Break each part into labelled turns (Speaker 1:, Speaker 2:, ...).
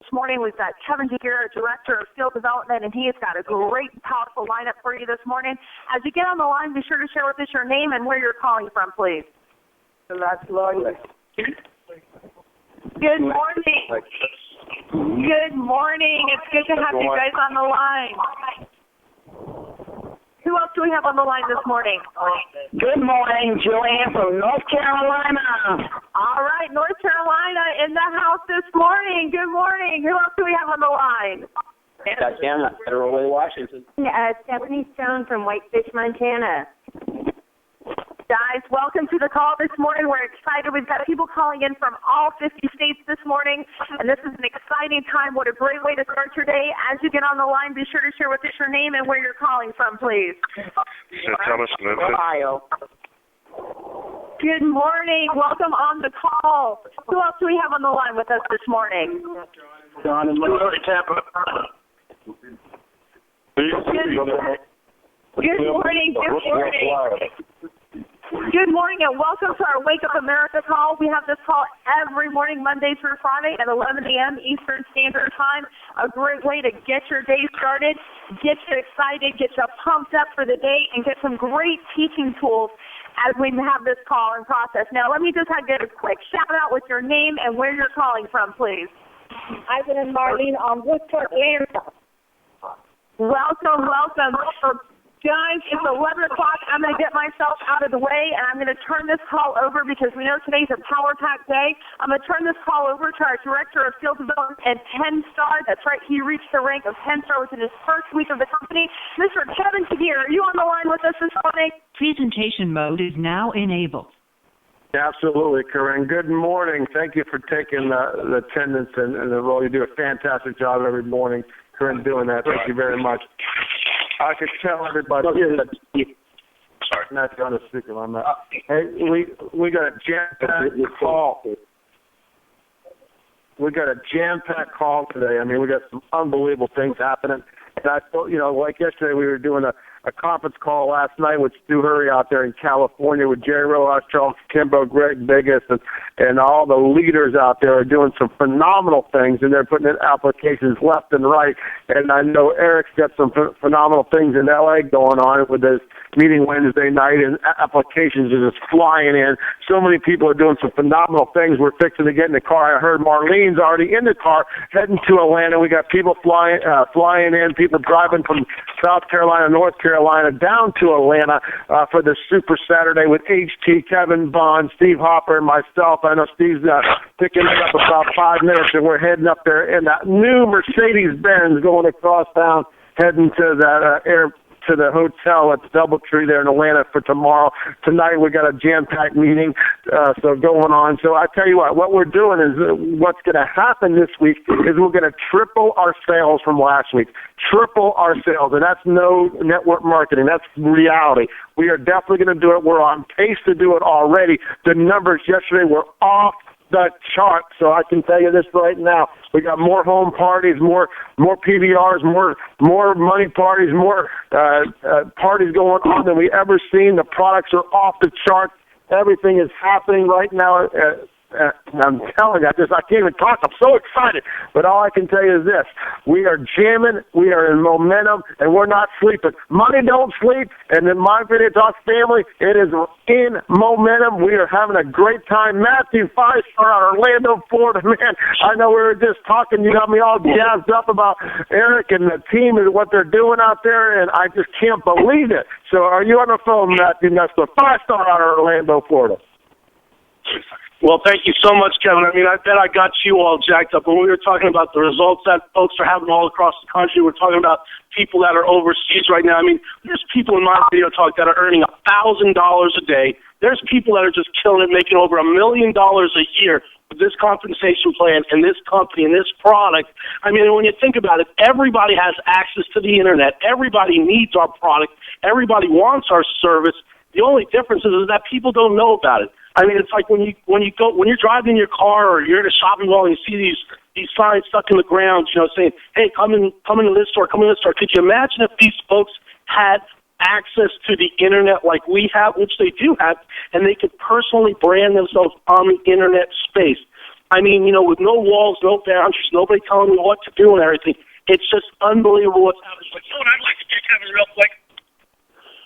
Speaker 1: This morning we've got Kevin Giguere, Director of Field Development, and he has got a great, powerful lineup for you this morning. As you get on the line, be sure to share with us your name and where you're calling from, please.
Speaker 2: Good morning.
Speaker 1: Good morning. It's good to have you guys on the line. Who else do we have on the line this morning?
Speaker 2: Good morning, Joanne from North Carolina.
Speaker 1: All right, North Carolina in the house this morning. Good morning. Who else do we have on the line?
Speaker 3: Tatiana, Federal Way, Washington.
Speaker 4: Stephanie Stone from Whitefish, Montana.
Speaker 1: Guys, welcome to the call this morning. We're excited. We've got people calling in from all 50 states this morning, and this is an exciting time. What a great way to start your day. As you get on the line, be sure to share with us your name and where you're calling from, please.
Speaker 5: St. Thomas, Memphis.
Speaker 2: Ohio.
Speaker 1: Good morning. Welcome on the call. Who else do we have on the line with us this morning?
Speaker 2: John and Missouri, Tampa.
Speaker 1: Good morning. Good morning and welcome to our Wake Up America call. We have this call every morning, Monday through Friday at 11 a.m. Eastern Standard Time. A great way to get your day started, get you excited, get you pumped up for the day, and get some great teaching tools as we have this call in process. Now, let me just get a quick shout out with your name and where you're calling from, please.
Speaker 4: Ivan and Marlene on Woodford, Atlanta.
Speaker 1: Welcome. Guys, it's 11 o'clock. I'm going to get myself out of the way, and I'm going to turn this call over because we know today's a power-packed day. I'm going to turn this call over to our Director of Field Development and 10-star. That's right, he reached the rank of 10-star within his first week of the company. Mr. Kevin Giguere, are you on the line with us this morning?
Speaker 6: Presentation mode is now enabled.
Speaker 7: Absolutely, Corinne. Good morning. Thank you for taking the attendance and the role. You do a fantastic job every morning, Corinne, doing that. Thank you very much. I could tell everybody.
Speaker 5: Sorry.
Speaker 7: Not on the speaker. I'm not. Hey, we got a jam-packed call. We got a jam-packed call today. I mean, we got some unbelievable things happening. And I thought, like yesterday, we were doing a conference call last night with Stu Hurry out there in California with Jerry Rojas, Charles Kimbo, Greg Biggis, and all the leaders out there are doing some phenomenal things, and they're putting in applications left and right. And I know Eric's got some phenomenal things in L.A. going on with his meeting Wednesday night, and applications are just flying in. So many people are doing some phenomenal things. We're fixing to get in the car. I heard Marlene's already in the car heading to Atlanta. We got people flying in, people driving from South Carolina, North Carolina, down to Atlanta for the Super Saturday with HT, Kevin Bond, Steve Hopper, and myself. I know Steve's picking it up about 5 minutes, and we're heading up there in that new Mercedes-Benz going across town, heading to that to the hotel at the Doubletree there in Atlanta for tomorrow. Tonight we got a jam-packed meeting so going on. So I tell you what we're doing is what's going to happen this week is we're going to triple our sales from last week. Triple our sales, and that's no network marketing. That's reality. We are definitely going to do it. We're on pace to do it already. The numbers yesterday were off the chart, so I can tell you this right now. We got more home parties, more PBRs, more money parties, more parties going on than we ever seen. The products are off the chart. Everything is happening right now. I'm telling you, I can't even talk. I'm so excited. But all I can tell you is this. We are jamming. We are in momentum, and we're not sleeping. Money don't sleep, and in my Video Talk family, it is in momentum. We are having a great time. Matthew, 5-star out of Orlando, Florida. Man, I know we were just talking. You got me all jazzed up about Eric and the team and what they're doing out there, and I just can't believe it. So are you on the phone, Matthew Nestler? 5-star out of Orlando, Florida.
Speaker 8: Well, thank you so much, Kevin. I mean, I bet I got you all jacked up. When we were talking about the results that folks are having all across the country, we're talking about people that are overseas right now. I mean, there's people in my Video Talk that are earning $1,000 a day. There's people that are just killing it, making over $1 million a year with this compensation plan and this company and this product. I mean, when you think about it, everybody has access to the Internet. Everybody needs our product. Everybody wants our service. The only difference is that people don't know about it. I mean, it's like when you're driving in your car or you're in a shopping mall and you see these signs stuck in the ground, saying, "Hey, come into this store, come in this store." Could you imagine if these folks had access to the Internet like we have, which they do have, and they could personally brand themselves on the Internet space? I mean, with no walls, no boundaries, nobody telling me what to do and everything. It's just unbelievable what's happening. But what I'd like to do, Kevin, real quick,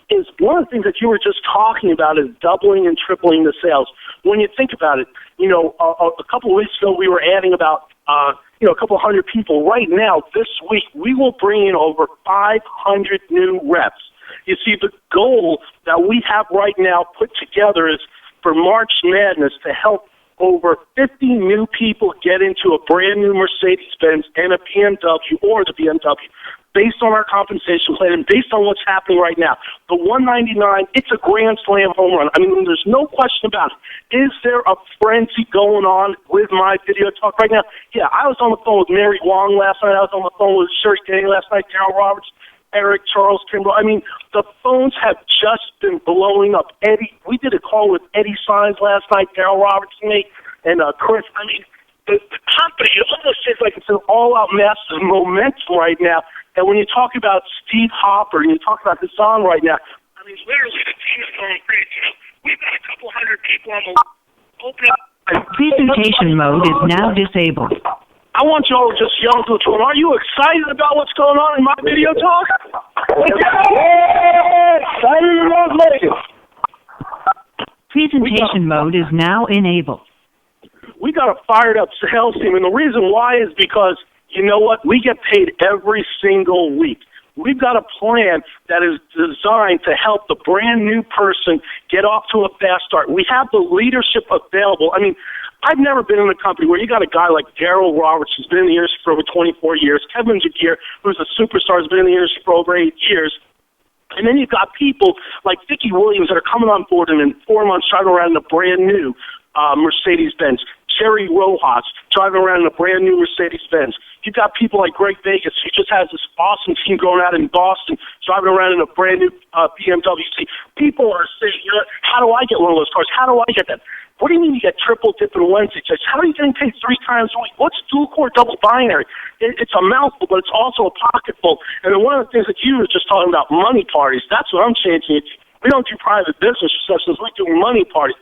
Speaker 8: is one of the things that you were just talking about is doubling and tripling the sales. When you think about it, a couple of weeks ago we were adding about, a couple hundred people. Right now, this week, we will bring in over 500 new reps. You see, the goal that we have right now put together is for March Madness to help over 50 new people get into a brand new Mercedes-Benz and a BMW or the BMW based on our compensation plan and based on what's happening right now. The 199, it's a grand slam home run. I mean, there's no question about it. Is there a frenzy going on with my video talk right now? Yeah, I was on the phone with Mary Wong last night. I was on the phone with Sherry Gang last night, Darryl Roberts, Eric, Charles, Kimball. I mean, the phones have just been blowing up. Eddie, we did a call with Eddie Signs last night, Darryl Roberts and me, and Chris. I mean, the company, it almost seems like it's an all-out massive momentum right now. And when you talk about Steve Hopper and you talk about Hassan right now, I mean, literally the team is going crazy. We've got a couple hundred people on the open up.
Speaker 6: Presentation mode is now disabled.
Speaker 8: I want you all to just yell to the phone. Are you excited about what's going on in my video talk?
Speaker 2: Excited about video.
Speaker 6: Presentation mode is now enabled.
Speaker 8: We got a fired up sales team, and the reason why is because, you know what, we get paid every single week. We've got a plan that is designed to help the brand new person get off to a fast start. We have the leadership available. I mean, I've never been in a company where you got a guy like Darryl Roberts, who's been in the industry for over 24 years, Kevin Giguere, who's a superstar, has been in the industry for over 8 years. And then you've got people like Vicki Williams that are coming on board and in 4 months driving around in a brand new Mercedes-Benz. Jerry Rojas driving around in a brand new Mercedes-Benz. You've got people like Greg Vegas, who just has this awesome team going out in Boston, driving around in a brand new BMW. See, people are saying, how do I get one of those cars? How do I get that? What do you mean you get triple dip and Wednesday checks? How are you getting paid 3 times a week? What's dual core double binary? It's a mouthful, but it's also a pocketful. And then one of the things that you were just talking about, money parties, that's what I'm changing it to. We don't do private business sessions. We do money parties.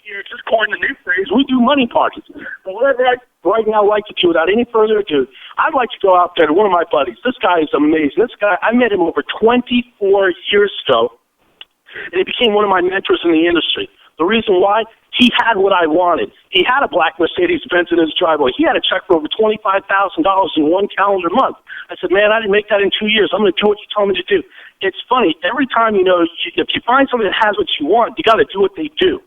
Speaker 8: Just coined the new phrase, we do money parties. But whatever I right now like to do, without any further ado, I'd like to go out there to one of my buddies. This guy is amazing. This guy, I met him over 24 years ago, and he became one of my mentors in the industry. The reason why? He had what I wanted. He had a black Mercedes-Benz in his driveway. He had a check for over $25,000 in 1 calendar month. I said, man, I didn't make that in 2 years. I'm going to do what you tell me to do. It's funny. Every time, if you find somebody that has what you want, you got to do what they do.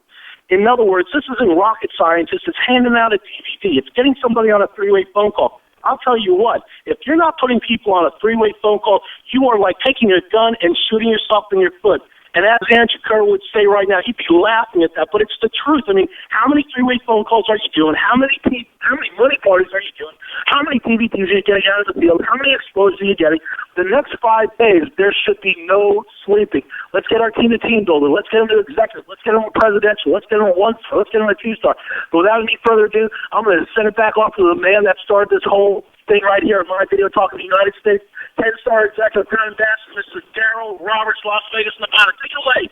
Speaker 8: In other words, this isn't rocket science. It's handing out a DVD. It's getting somebody on a 3-way phone call. I'll tell you what, if you're not putting people on a 3-way phone call, you are like taking your gun and shooting yourself in your foot. And as Andrew Kerr would say right now, he'd be laughing at that, but it's the truth. I mean, how many 3-way phone calls are you doing? How many money parties are you doing? How many DVDs are you getting out of the field? How many exposures are you getting? The next 5 days, there should be no sleeping. Let's get our team-to-team builder. Let's get them to executive. Let's get them to presidential. Let's get them to 1-star. Let's get them to 2-star. But without any further ado, I'm going to send it back off to the man that started this whole thing right here in my video talk in the United States. 10-star executive Grand Ambassador, Mr. Darryl Roberts, Las Vegas, Nevada. Take it away.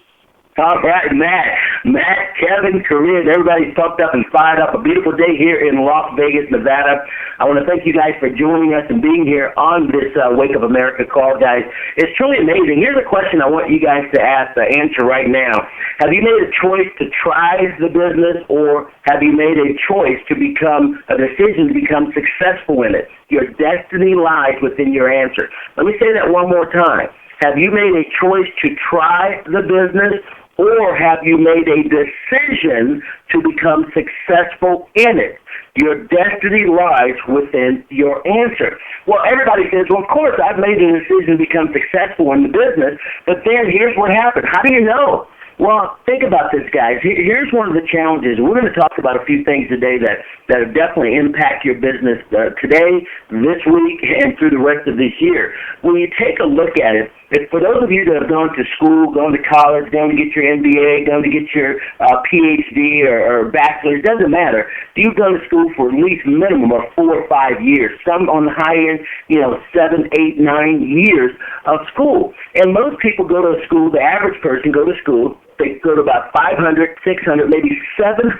Speaker 2: All right, Matt, Kevin, Corinne, everybody's pumped up and fired up. A beautiful day here in Las Vegas, Nevada. I want to thank you guys for joining us and being here on this Wake Up America call, guys. It's truly amazing. Here's a question I want you guys to answer right now. Have you made a choice to try the business, or have you made a choice to become a decision to become successful in it? Your destiny lies within your answer. Let me say that one more time. Have you made a choice to try the business, or have you made a decision to become successful in it? Your destiny lies within your answer. Well, everybody says, well, of course, I've made a decision to become successful in the business, but then here's what happened. How do you know? Well, think about this, guys. Here's one of the challenges. We're going to talk about a few things today that definitely impact your business today, this week, and through the rest of this year. When you take a look at it, for those of you that have gone to school, gone to college, gone to get your MBA, gone to get your PhD or bachelor's, doesn't matter. You've gone to school for at least minimum of 4 or 5 years. Some on the high end, 7, 8, 9 years of school. And most people go to school, the average person go to school They go to about 500, 600, maybe 700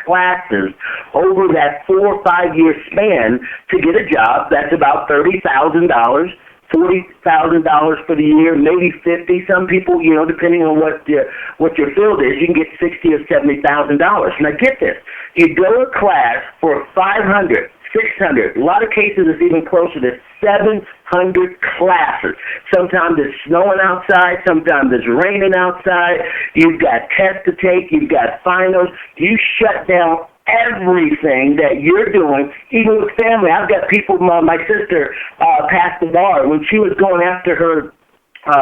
Speaker 2: classes over that 4 or 5 year span to get a job that's about $30,000. $40,000 for the year, maybe 50. Some people, depending on what your field is, you can get $60,000 or $70,000. Now get this: you go to class for 500, 600. A lot of cases it's even closer to 700 classes. Sometimes it's snowing outside. Sometimes it's raining outside. You've got tests to take. You've got finals. You shut down everything that you're doing, even with family. I've got people, my sister passed the bar. When she was going after her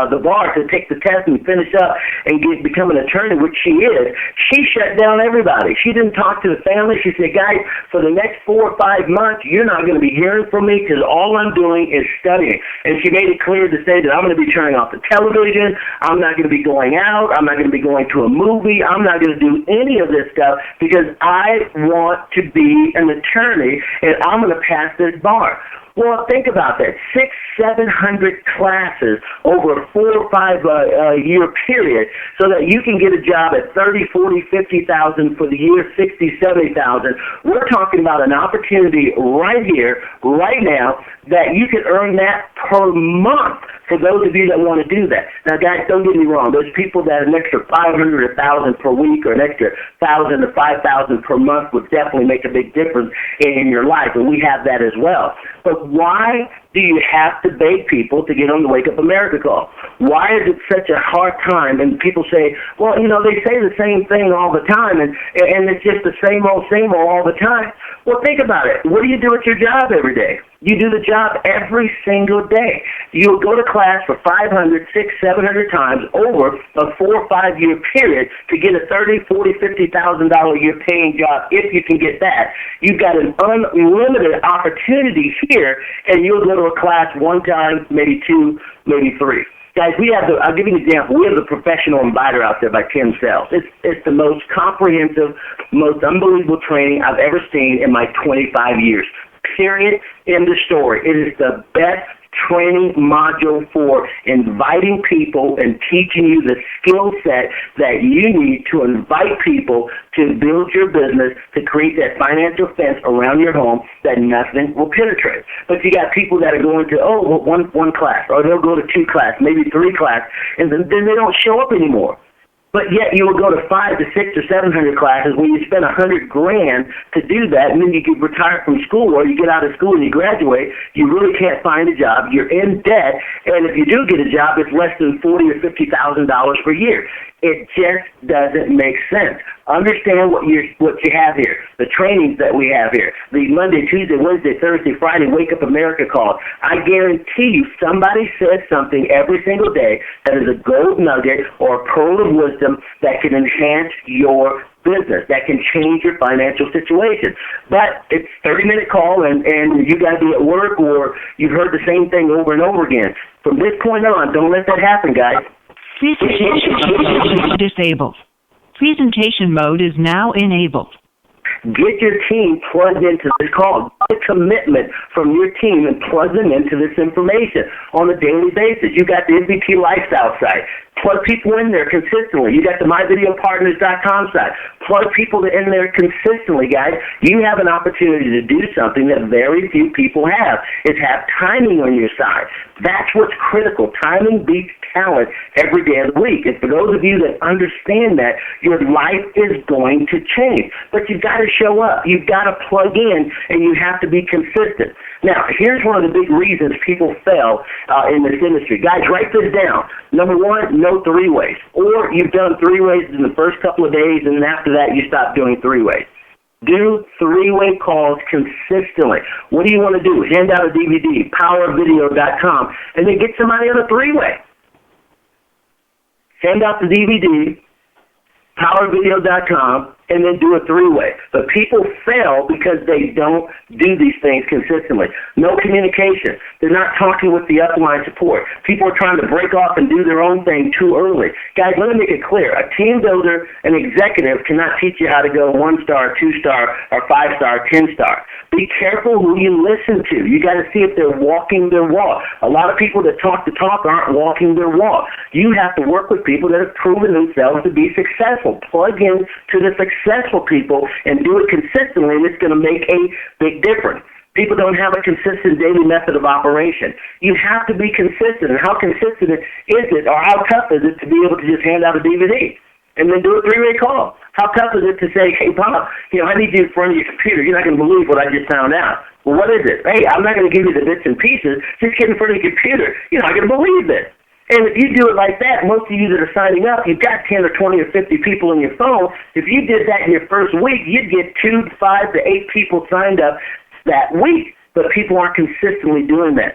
Speaker 2: the bar to take the test and finish up and become an attorney, which she is, she shut down everybody. She didn't talk to the family. She said, guys, for the next 4 or 5 months, you're not going to be hearing from me because all I'm doing is studying. And she made it clear to say that I'm going to be turning off the television. I'm not going to be going out. I'm not going to be going to a movie. I'm not going to do any of this stuff because I want to be an attorney and I'm going to pass this bar. Well, think about that. 600, 700 classes over a 4 or 5 year period so that you can get a job at $30,000, $40,000, $50,000 for the year, $60,000, $70,000. We're talking about an opportunity right here, right now, that you can earn that per month for those of you that want to do that. Now, guys, don't get me wrong. There's people that an extra $500 or $1,000 per week or an extra $1,000 or $5,000 per month would definitely make a big difference in your life, and we have that as well. But why do you have to beg people to get on the Wake Up America call? Why is it such a hard time? And people say, well, they say the same thing all the time, and it's just the same old all the time. Well, think about it. What do you do at your job every day? You do the job every single day. You'll go to class for 500, 600, 700 times over a 4 or 5 year period to get a $30,000, $40,000, $50,000 a year paying job if you can get that. You've got an unlimited opportunity here, and you'll go to a class 1 time, maybe 2, maybe 3. Guys, I'll give you an example. We have the Professional Inviter out there by Tim Sells. It's the most comprehensive, most unbelievable training I've ever seen in my 25 years. Period. End of story. It is the best training module for inviting people and teaching you the skill set that you need to invite people to build your business, to create that financial fence around your home that nothing will penetrate. But you got people that are going to, one class, or they'll go to 2 class, maybe 3 class, and then they don't show up anymore. But yet you will go to 5 to 6 or 700 classes when you spend $100,000 to do that, and then you get retired from school or you get out of school and you graduate. You really can't find a job. You're in debt, and if you do get a job, it's less than $40,000 or $50,000 per year. It just doesn't make sense. Understand what you have here, the trainings that we have here, the Monday, Tuesday, Wednesday, Thursday, Friday Wake Up America calls. I guarantee you somebody says something every single day that is a gold nugget or a pearl of wisdom that can enhance your business, that can change your financial situation. But it's a 30-minute call, and you got to be at work or you've heard the same thing over and over again. From this point on, don't let that happen, guys.
Speaker 6: Presentation mode is disabled. Presentation mode is now enabled.
Speaker 2: Get your team plugged into this call. Get a commitment from your team and plug them into this information on a daily basis. You got the MVP Lifestyle site. Plug people in there consistently. You got the MyVideoPartners.com site. Plug people in there consistently, guys. You have an opportunity to do something that very few people have, is have timing on your side. That's what's critical. Timing beats talent every day of the week. And for those of you that understand that, your life is going to change. But you've got to show up. You've got to plug in, and you have to be consistent. Now, here's one of the big reasons people fail in this industry. Guys, write this down. Number 1, no 3-ways. Or you've done 3-ways in the first couple of days, and then after that, you stop doing 3-ways. Do 3-way calls consistently. What do you want to do? Hand out a DVD, powervideo.com, and then get somebody on a 3-way. Send out the DVD, powervideo.com, and then do a three-way. But people fail because they don't do these things consistently. No communication. They're not talking with the upline support. People are trying to break off and do their own thing too early. Guys, let me make it clear. A team builder, an executive cannot teach you how to go 1-star, 2-star, or 5-star, 10-star. Be careful who you listen to. You got to see if they're walking their walk. A lot of people that talk the talk aren't walking their walk. You have to work with people that have proven themselves to be successful. Plug in to the successful people and do it consistently, and it's going to make a big difference. People don't have a consistent daily method of operation. You have to be consistent. And how consistent is it, or how tough is it to be able to just hand out a DVD and then do a three-way call? How tough is it to say, hey, Bob, I need you in front of your computer. You're not going to believe what I just found out. Well, what is it? Hey, I'm not going to give you the bits and pieces. Just get in front of your computer. You're not going to believe this. And if you do it like that, most of you that are signing up, you've got 10 or 20 or 50 people in your phone. If you did that in your first week, you'd get 2 to 5 to 8 people signed up that week. But people aren't consistently doing that.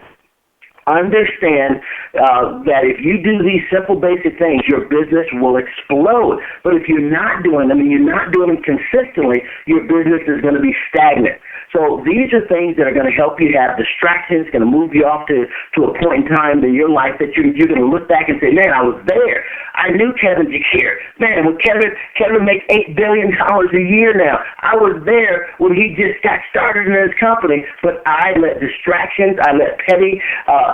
Speaker 2: Understand that if you do these simple, basic things, your business will explode. But if you're not doing them and you're not doing them consistently, your business is going to be stagnant. So these are things that are going to help you have distractions, going to move you off to a point in time in your life that you're going to look back and say, man, I was there. I knew Kevin Giguere. Man, when Kevin makes $8 billion a year now. I was there when he just got started in his company, but I let distractions, I let petty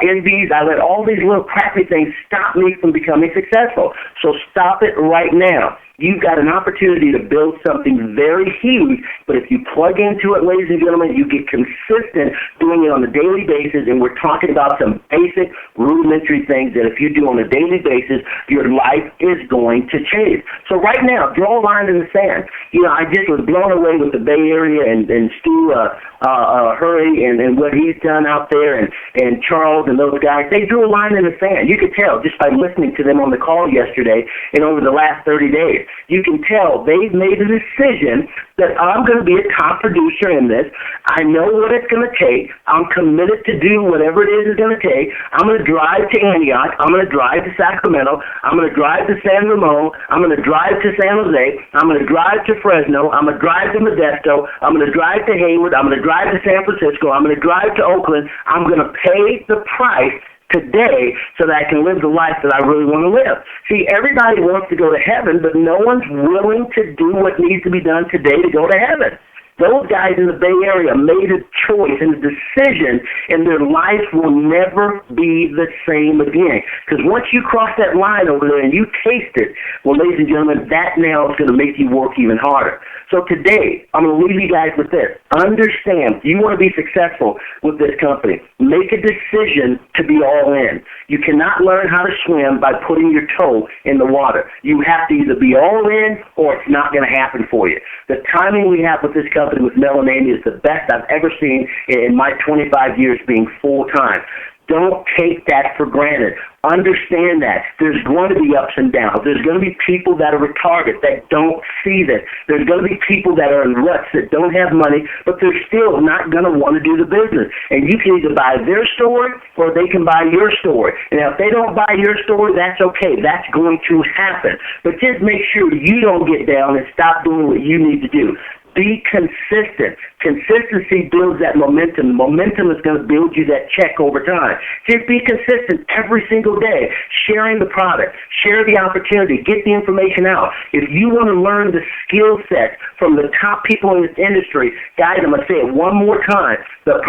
Speaker 2: envies, I let all these little crappy things stop me from becoming successful. So stop it right now. You've got an opportunity to build something very huge, but if you plug into it, ladies and gentlemen, you get consistent doing it on a daily basis, and we're talking about some basic, rudimentary things that if you do on a daily basis, your life is going to change. So right now, draw a line in the sand. I just was blown away with the Bay Area and Stu Hurry and what he's done out there, and Charles and those guys. They drew a line in the sand. You could tell just by listening to them on the call yesterday and over the last 30 days. You can tell they've made a decision that I'm going to be a top producer in this. I know what it's going to take. I'm committed to do whatever it is it's going to take. I'm going to drive to Antioch. I'm going to drive to Sacramento. I'm going to drive to San Ramon. I'm going to drive to San Jose. I'm going to drive to Fresno. I'm going to drive to Modesto. I'm going to drive to Hayward. I'm going to drive to San Francisco. I'm going to drive to Oakland. I'm going to pay the price today so that I can live the life that I really want to live. See, everybody wants to go to heaven, but no one's willing to do what needs to be done today to go to heaven. Those guys in the Bay Area made a choice and a decision, and their life will never be the same again. Because once you cross that line over there and you taste it, well, ladies and gentlemen, that now is going to make you work even harder. So today, I'm going to leave you guys with this. Understand, you want to be successful with this company. Make a decision to be all in. You cannot learn how to swim by putting your toe in the water. You have to either be all in or it's not going to happen for you. The timing we have with this company with Melanania is the best I've ever seen in my 25 years being full-time. Don't take that for granted. Understand that. There's going to be ups and downs. There's going to be people that are retarded that don't see this. There's going to be people that are in ruts that don't have money, but they're still not going to want to do the business. And you can either buy their story or they can buy your story. And if they don't buy your story, that's okay. That's going to happen. But just make sure you don't get down and stop doing what you need to do. Be consistent. Consistency builds that momentum. Momentum is going to build you that check over time. Just be consistent every single day, sharing the product, share the opportunity, get the information out. If you want to learn the skill set from the top people in this industry, guys, I'm going to say it one more time. The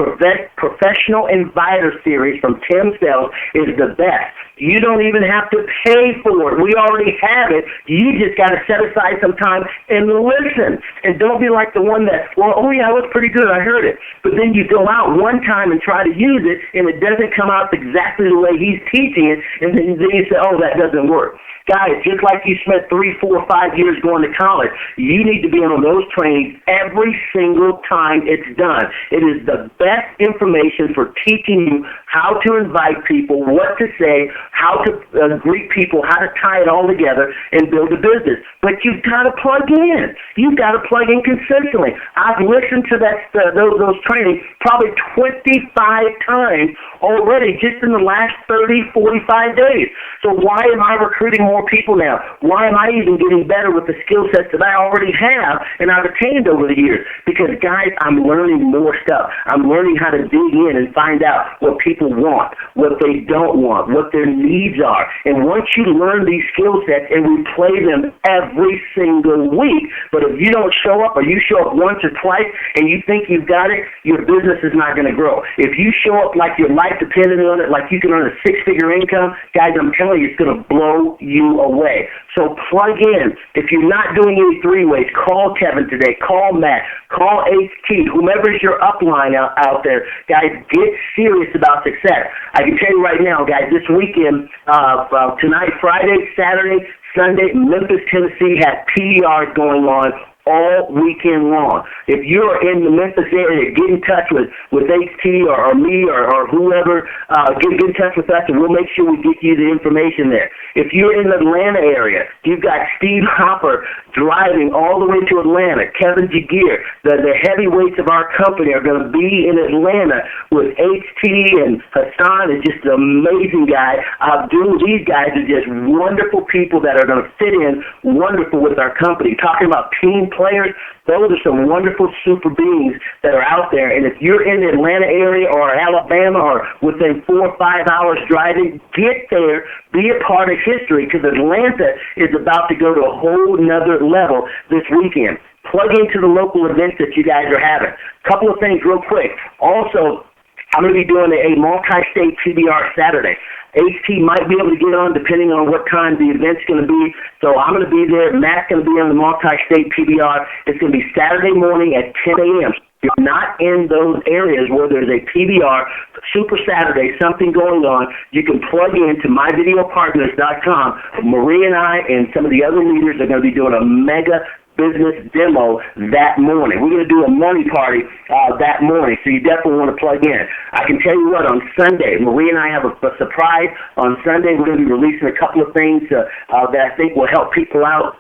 Speaker 2: Professional Inviter Series from Tim Sells is the best. You don't even have to pay for it. We already have it. You just got to set aside some time and listen. And don't be like the one that, well, oh yeah, it was pretty good. I heard it. But then you go out one time and try to use it, and it doesn't come out exactly the way he's teaching it, and then you say, oh, that doesn't work. Guys, just like you spent 3, 4, 5 years going to college, you need to be on those trainings every single time it's done. It is the best information for teaching you how to invite people, what to say, how to greet people, how to tie it all together and build a business. But you've got to plug in. You've got to plug in consistently. I've listened to those trainings probably 25 times already just in the last 30, 45 days. So why am I recruiting more people now? Why am I even getting better with the skill sets that I already have and I've attained over the years? Because, guys, I'm learning more stuff. I'm learning how to dig in and find out what people want, what they don't want, what their needs are. And once you learn these skill sets, and we play them every single week, but if you don't show up or you show up once or twice and you think you've got it, your business is not going to grow. If you show up like your life depended on it, like you can earn a six-figure income, guys, I'm telling you, it's going to blow you away. So plug in. If you're not doing any three-ways, call Kevin today, call Matt, call HT, whomever's your upline out there. Guys, get serious about success. I can tell you right now, guys, this weekend, tonight, Friday, Saturday, Sunday, Memphis, Tennessee has PDRs going on all weekend long. If you're in the Memphis area, get in touch with HT or me or whoever. Get in touch with us, and we'll make sure we get you the information there. If you're in the Atlanta area, you've got Steve Hopper driving all the way to Atlanta. Kevin Giguere, the heavyweights of our company are going to be in Atlanta with HT, and Hassan is just an amazing guy. Abdul, these guys are just wonderful people that are going to fit in wonderful with our company. Talking about team players, those are some wonderful super beings that are out there. And if you're in the Atlanta area or Alabama or within 4 or 5 hours driving, get there, be a part of history, because Atlanta is about to go to a whole nother level this weekend. Plug into the local events that you guys are having. A couple of things real quick. Also, I'm going to be doing a multi-state PBR Saturday. HT might be able to get on depending on what time the event's going to be. So I'm going to be there. Matt's going to be on the multi-state PBR. It's going to be Saturday morning at 10 a.m. If you're not in those areas where there's a PBR, Super Saturday, something going on, you can plug into myvideopartners.com. Marie and I and some of the other leaders are going to be doing a mega business demo that morning. We're going to do a money party that morning, so you definitely want to plug in. I can tell you what, on Sunday, Marie and I have a surprise. On Sunday, we're going to be releasing a couple of things that I think will help people out.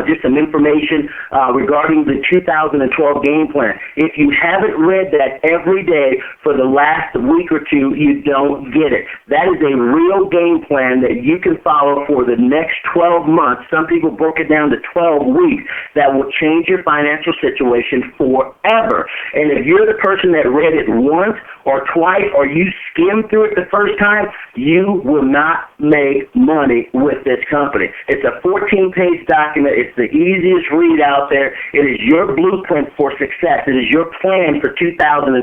Speaker 2: Just some information regarding the 2012 game plan. If you haven't read that every day for the last week or two, you don't get it. That is a real game plan that you can follow for the next 12 months. Some people broke it down to 12 weeks. That will change your financial situation forever. And if you're the person that read it once or twice, or you skimmed through it the first time, you will not make money with this company. It's a 14-page document. It's the easiest read out there. It is your blueprint for success. It is your plan for 2012.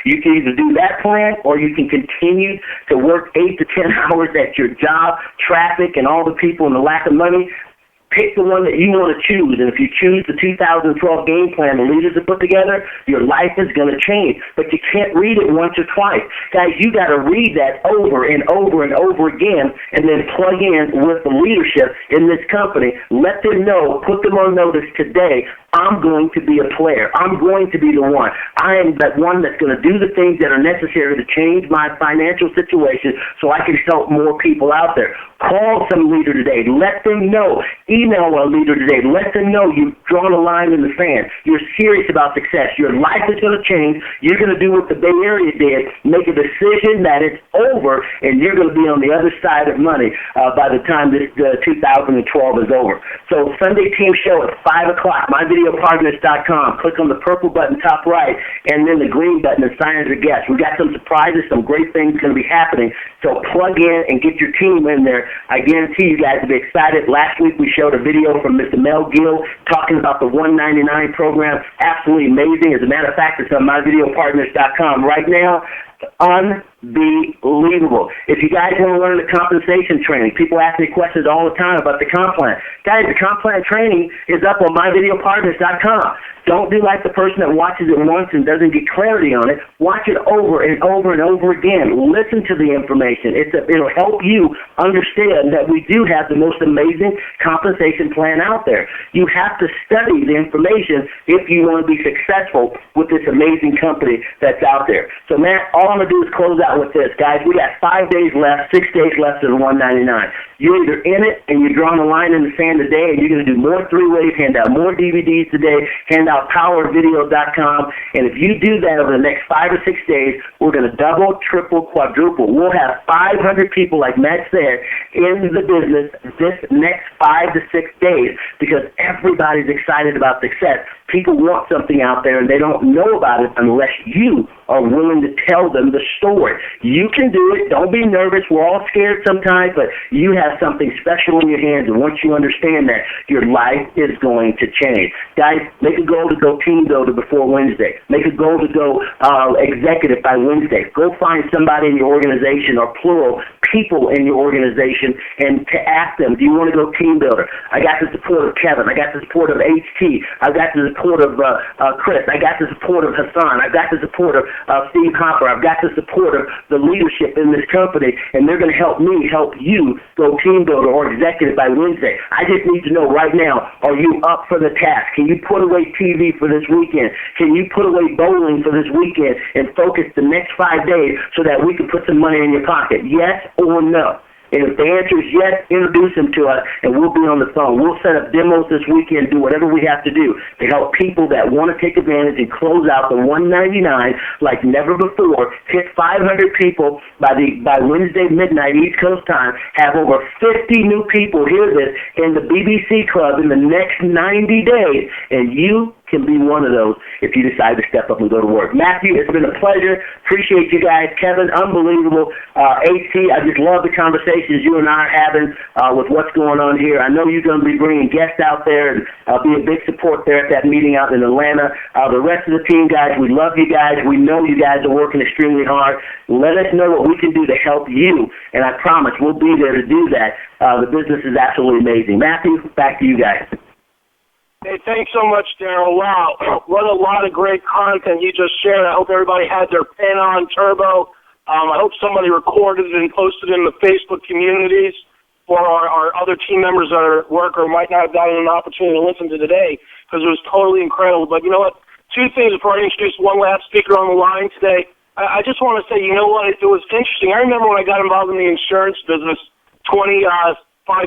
Speaker 2: You can either do that plan, or you can continue to work 8 to 10 hours at your job, traffic, and all the people and the lack of money. Pick the one that you want to choose, and if you choose the 2012 game plan the leaders have put together, your life is going to change. But you can't read it once or twice. Guys, you got to read that over and over and over again, and then plug in with the leadership in this company. Let them know, put them on notice today, I'm going to be a player. I'm going to be the one. I am that one that's going to do the things that are necessary to change my financial situation so I can help more people out there. Call some leader today. Let them know. Email a leader today. Let them know you've drawn a line in the sand. You're serious about success. Your life is going to change. You're going to do what the Bay Area did, make a decision that it's over, and you're going to be on the other side of money by the time this 2012 is over. So Sunday team show at 5 o'clock, myvideopartners.com. Click on the purple button top right, and then the green button to sign as a guest. We got some surprises, some great things going to be happening. So plug in and get your team in there. I guarantee you guys will be excited. Last week we showed a video from Mr. Mel Gill talking about the $199 program. Absolutely amazing. As a matter of fact, it's on myvideopartners.com right now. Unbelievable. If you guys want to learn the compensation training, people ask me questions all the time about the comp plan. Guys, the comp plan training is up on myvideopartners.com. Don't be like the person that watches it once and doesn't get clarity on it. Watch it over and over and over again. Listen to the information. It'll help you understand that we do have the most amazing compensation plan out there. You have to study the information if you want to be successful with this amazing company that's out there. So, Matt, all I'm going to do is close out with this. Guys, we got 5 days left, 6 days left of the $199. You're either in it and you're drawing a line in the sand today, and you're going to do more three-ways, hand out more DVDs today, hand out powervideo.com. And if you do that over the next 5 or 6 days, we're going to double, triple, quadruple. We'll have 500 people, like Matt said, in the business this next 5 to 6 days because everybody's excited about success. People want something out there, and they don't know about it unless you are willing to tell them the story. You can do it. Don't be nervous. We're all scared sometimes, but you have something special in your hands, and once you understand that, your life is going to change. Guys, make a goal to go team builder before Wednesday. Make a goal to go executive by Wednesday. Go find somebody in your organization, or plural, people in your organization, and to ask them, do you want to go team builder? I got the support of Kevin. I got the support of HT. I've got the support of Chris. I got the support of Hassan. I've got the support of Steve Hopper. I've got the support of the leadership in this company, and they're going to help me help you go team builder or executive by Wednesday. I just need to know right now, are you up for the task? Can you put away TV for this weekend? Can you put away bowling for this weekend and focus the next 5 days so that we can put some money in your pocket? Yes or no? And if the answer is yes, introduce them to us, and we'll be on the phone. We'll set up demos this weekend, do whatever we have to do to help people that want to take advantage and close out the $199 like never before. Hit 500 people by Wednesday midnight East Coast time. Have over 50 new people hear this in the BBC Club in the next 90 days, and you can be one of those if you decide to step up and go to work. Matthew, it's been a pleasure. Appreciate you guys. Kevin, unbelievable. HT, I just love the conversations you and I are having with what's going on here. I know you're going to be bringing guests out there and be a big support there at that meeting out in Atlanta. The rest of the team, guys, we love you guys. We know you guys are working extremely hard. Let us know what we can do to help you, and I promise we'll be there to do that. The business is absolutely amazing. Matthew, back to you guys.
Speaker 8: Hey, thanks so much, Darryl. Wow, what a lot of great content you just shared. I hope everybody had their pen on turbo. I hope somebody recorded it and posted it in the Facebook communities for our other team members that are at work or might not have gotten an opportunity to listen to today, because it was totally incredible. But you know what? Two things before I introduce one last speaker on the line today. I just want to say, you know what? It was interesting. I remember when I got involved in the insurance business 25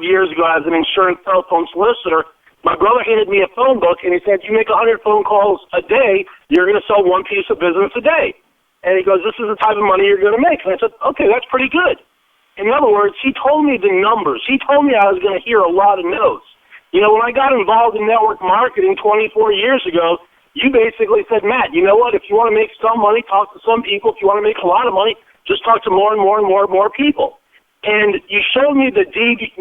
Speaker 8: years ago as an insurance telephone solicitor. My brother handed me a phone book, and he said, you make 100 phone calls a day, you're going to sell one piece of business a day. And he goes, this is the type of money you're going to make. And I said, okay, that's pretty good. In other words, he told me the numbers. He told me I was going to hear a lot of no's. You know, when I got involved in network marketing 24 years ago, you basically said, Matt, you know what, if you want to make some money, talk to some people. If you want to make a lot of money, just talk to more and more and more and more people. And you showed me the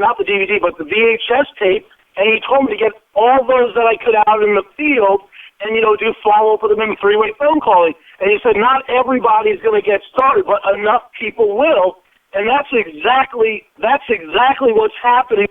Speaker 8: not the DVD, but the VHS tape, and he told me to get all those that I could out in the field and, you know, do follow-up with them in three-way phone calling. And he said not everybody's going to get started, but enough people will. And that's exactly what's happening.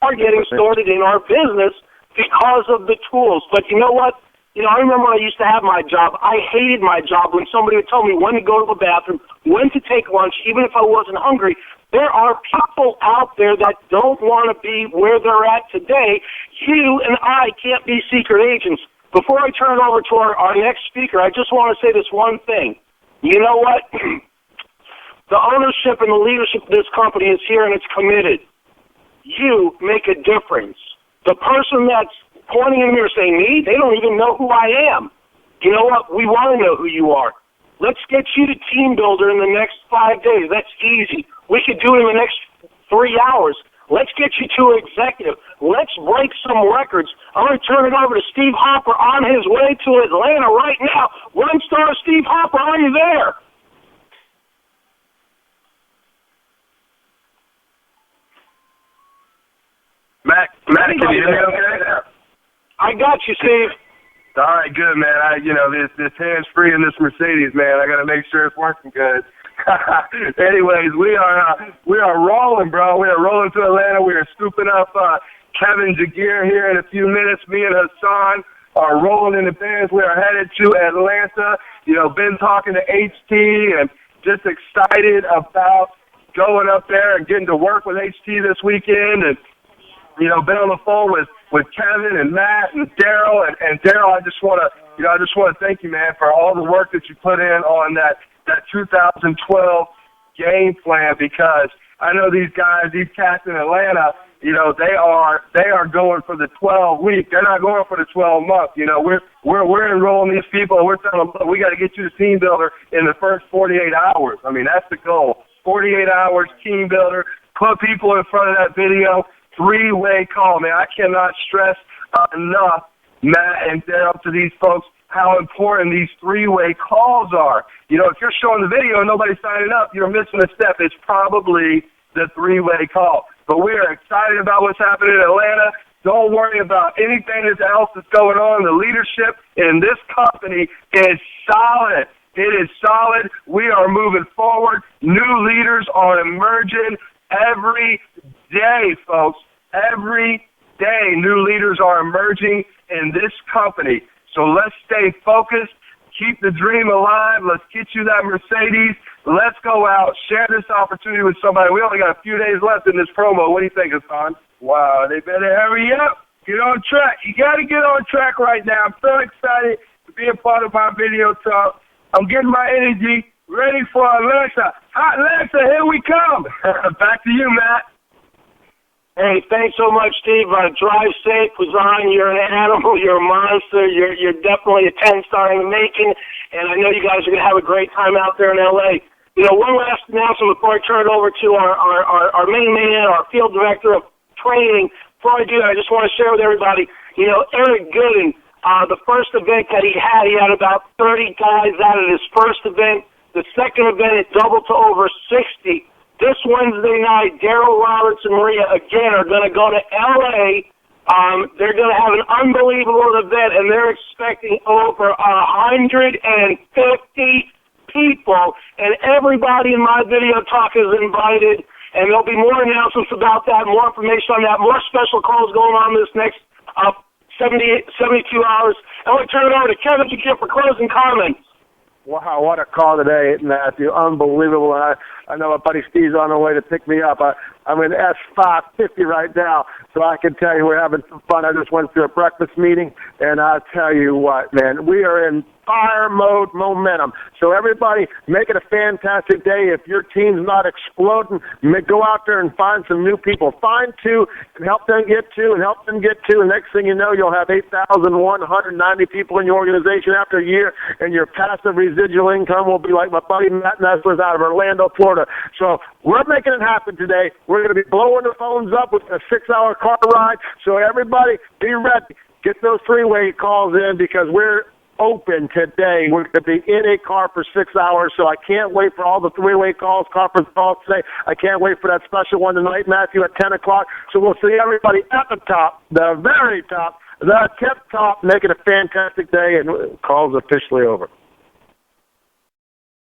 Speaker 8: We're getting started in our business because of the tools. But you know what? You know, I remember when I used to have my job. I hated my job when somebody would tell me when to go to the bathroom, when to take lunch, even if I wasn't hungry. There are people out there that don't want to be where they're at today. You and I can't be secret agents. Before I turn it over to our next speaker, I just want to say this one thing. You know what? The ownership and the leadership of this company is here, and it's committed. You make a difference. The person that's pointing in here saying, me, they don't even know who I am. You know what? We want to know who you are. Let's get you to team builder in the next 5 days. That's easy. We could do it in the next 3 hours. Let's get you to executive. Let's break some records. I'm going to turn it over to Steve Hopper on his way to Atlanta right now. One star Steve Hopper, are you there?
Speaker 7: Matt, can you hear me okay?
Speaker 8: I got you, Steve.
Speaker 7: All right, good, man. This hands-free in this Mercedes, man. I got to make sure it's working good. Anyways, we are rolling, bro. We are rolling to Atlanta. We are scooping up Kevin Giguere here in a few minutes. Me and Hassan are rolling in the bands. We are headed to Atlanta. You know, been talking to HT and just excited about going up there and getting to work with HT this weekend. And, you know, been on the phone with Kevin and Matt and Darryl. And Darryl, I just want to thank you, man, for all the work that you put in on that 2012 game plan, because I know these guys, these cats in Atlanta, you know, they are going for the 12 week. They're not going for the 12 month. You know, we're enrolling these people, and we're telling them, we got to get you to team builder in the first 48 hours. I mean, that's the goal. 48 hours team builder. Put people in front of that video. 3-way call, man. I cannot stress enough, Matt and Darryl, to these folks how important these 3-way calls are. You know, if you're showing the video and nobody's signing up, you're missing a step. It's probably the 3-way call. But we are excited about what's happening in Atlanta. Don't worry about anything else that's going on. The leadership in this company is solid. It is solid. We are moving forward. New leaders are emerging every day, folks. Every day, new leaders are emerging in this company. So let's stay focused. Keep the dream alive. Let's get you that Mercedes. Let's go out, share this opportunity with somebody. We only got a few days left in this promo. What do you think, Hassan?
Speaker 9: Wow, they better hurry up. Get on track. You got to get on track right now. I'm so excited to be a part of my video talk. I'm getting my energy ready for Hot-lanta. Hot-lanta, here we come.
Speaker 7: Back to you, Matt.
Speaker 8: Hey, thanks so much, Steve. Drive safe, Hassan. You're an animal. You're a monster. You're definitely a 10-star in the making, and I know you guys are going to have a great time out there in L.A. You know, one last announcement before I turn it over to our main man, our field director of training. Before I do that, I just want to share with everybody, you know, Eric Gooden, the first event that he had about 30 guys out of his first event. The second event, it doubled to over 60. This Wednesday night, Darryl Roberts and Maria, again, are going to go to L.A. They're going to have an unbelievable event, and they're expecting over 150 people, and everybody in my video talk is invited, and there'll be more announcements about that, more information on that, more special calls going on this next 72 hours. I want to turn it over to Kevin Giguere for closing comments.
Speaker 7: Wow, what a call today, Matthew. Unbelievable. I know my buddy Steve's on the way to pick me up. I'm in S550 right now, so I can tell you we're having some fun. I just went through a breakfast meeting, and I'll tell you what, man, we are in fire mode momentum. So everybody, make it a fantastic day. If your team's not exploding, go out there and find some new people. Find 2 and help them get 2 and help them get 2. And next thing you know, you'll have 8,190 people in your organization after a year, and your passive residual income will be like my buddy Matt Nessler's out of Orlando, Florida. So we're making it happen today. We're going to be blowing the phones up with a 6-hour car ride. So everybody, be ready. Get those 3-way calls in because we're open today. We're going to be in a car for 6 hours, so I can't wait for all the 3-way calls, conference calls today. I can't wait for that special one tonight, Matthew, at 10 o'clock. So we'll see everybody at the top, the very top, the tip top. Make it a fantastic day, and calls officially over.